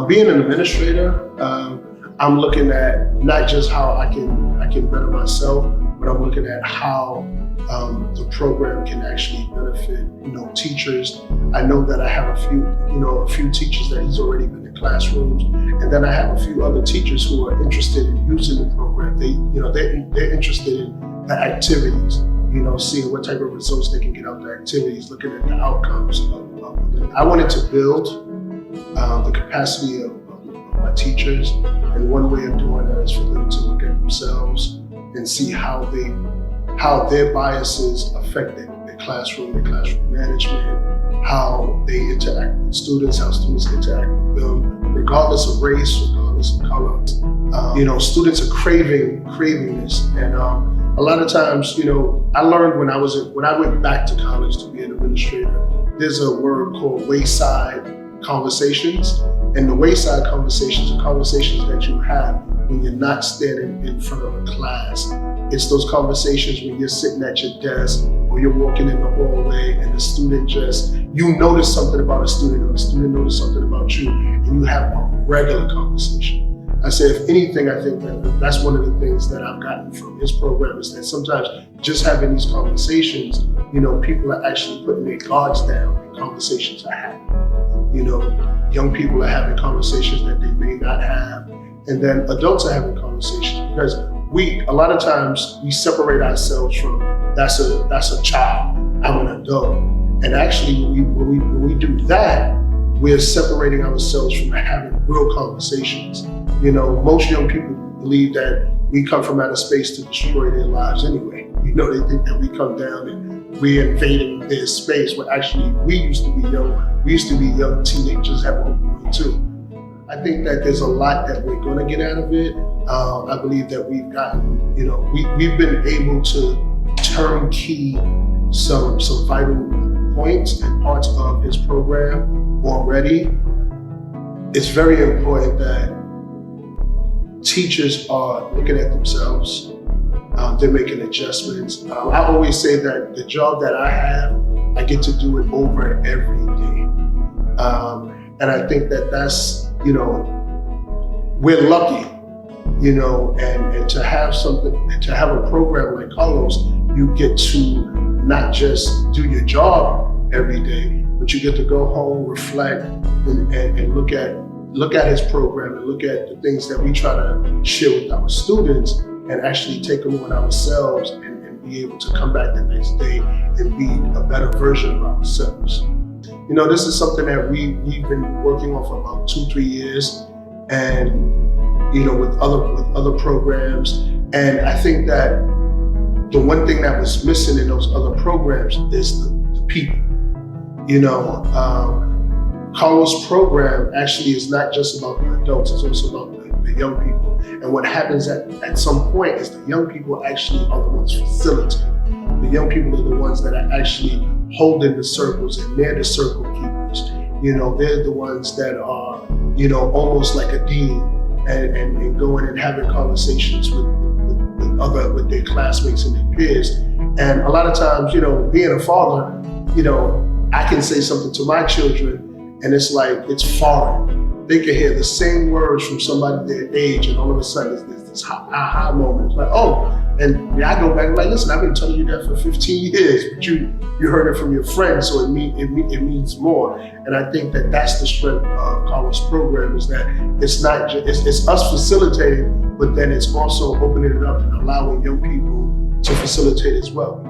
Being an administrator, I'm looking at not just how I can better myself, but I'm looking at how the program can actually benefit, teachers. I know that I have a few teachers that he's already been in classrooms, and then I have a few other teachers who are interested in using the program. They're interested in the activities, seeing what type of results they can get out of the activities, looking at the outcomes of it. I wanted to build the capacity of my teachers, and one way of doing that is for them to look at themselves and see how their biases affect their classroom management, how they interact with students, how students interact with them, regardless of race, regardless of color. Students are craving this, and a lot of times, I learned when I went back to college to be an administrator, there's a word called wayside conversations, and the wayside conversations are conversations that you have when you're not standing in front of a class. It's those conversations when you're sitting at your desk or you're walking in the hallway and the student you notice something about a student or the student notices something about you, and you have a regular conversation. I say, if anything, I think that's one of the things that I've gotten from his program is that sometimes just having these conversations, people are actually putting their guards down and conversations are happening. Young people are having conversations that they may not have, and then adults are having conversations because a lot of times we separate ourselves from that's a child, I'm an adult, and actually when we do that, we're separating ourselves from having real conversations. Most young people believe that we come from outer space to destroy their lives anyway. They think that we come down and we're invading their space, when actually we used to be young teenagers at one point too. I think that there's a lot that we're gonna get out of it. I believe that we've gotten, we've been able to turnkey some vital points and parts of his program already. It's very important that teachers are looking at themselves. They're making adjustments. I always say that the job that I have, I get to do it over every day. And I think that that's, we're lucky, and to have a program like Carlos, you get to not just do your job every day, but you get to go home, reflect, and look at his program and look at the things that we try to share with our students and actually take them on ourselves and be able to come back the next day and be a better version of ourselves. This is something that we've been working on for about 2-3 years, and with other programs. And I think that the one thing that was missing in those other programs is the people. Carlos' program actually is not just about the adults, it's also about the young people. And what happens at some point is the young people actually are the ones facilitating. The young people are the ones that are actually holding the circles, and they're the circle keepers. They're the ones that are, almost like a dean and going and having conversations with their classmates and their peers. And a lot of times, being a father, I can say something to my children and it's like, it's foreign. They can hear the same words from somebody their age, and all of a sudden there's this aha moment. It's like, oh, and I go back and like, listen, I've been telling you that for 15 years, but you heard it from your friends, so it means more. And I think that that's the strength of Carlos' program, is that it's not just, it's us facilitating, but then it's also opening it up and allowing young people to facilitate as well.